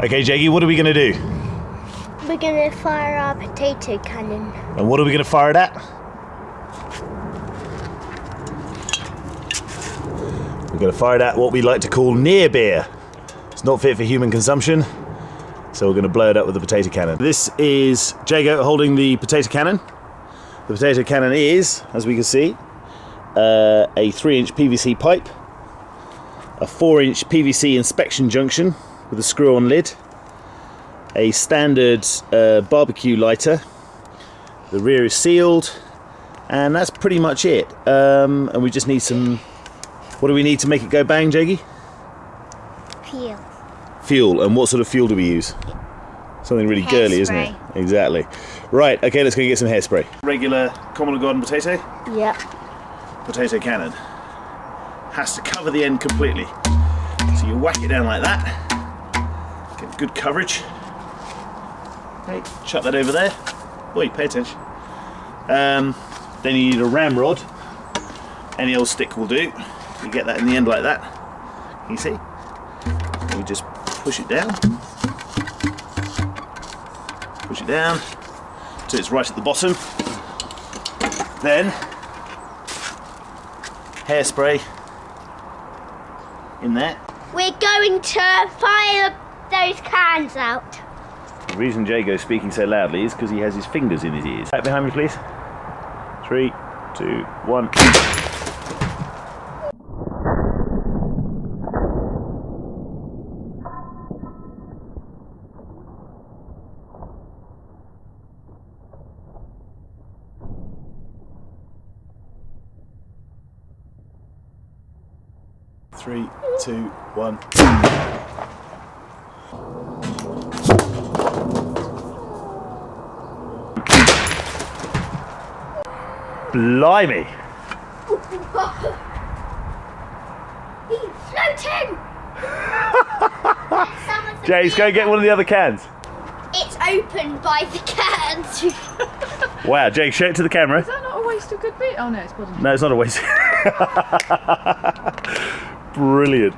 Okay, Jaggy, what are we going to do? We're going to fire our potato cannon. And what are we going to fire it at? We're going to fire it at what we like to call near beer. It's not fit for human consumption, so we're going to blow it up with the potato cannon. This is Jago holding the potato cannon. The potato cannon is, as we can see, a 3-inch PVC pipe, a 4-inch PVC inspection junction with a screw-on lid, a standard barbecue lighter. The rear is sealed, and that's pretty much it. And we just need some. What do we need to make it go bang, Jaggy? Fuel. Fuel. And what sort of fuel do we use? Something really girly, isn't it? Exactly. Right. Okay, let's go get some hairspray. Regular common and garden potato. Yep. Potato cannon has to cover the end completely. So you whack it down like that. Get good coverage. Okay, chuck that over there. Boy, pay attention. Then you need a ramrod. Any old stick will do. You get that in the end like that. Can you see? And you just push it down. Push it down till it's right at the bottom. Then hairspray in there. We're going to fire those cans out. The reason Jago's speaking so loudly is because he has his fingers in his ears. Back behind me, please. 3, 2, 1. Three, two, one. Blimey! He's floating! Jace, go get one of the other cans. It's opened by the cans. Wow, Jake, show it to the camera. Is that not a waste of good bit? Oh no, it's Boddingtons. No, it's not a waste. Brilliant.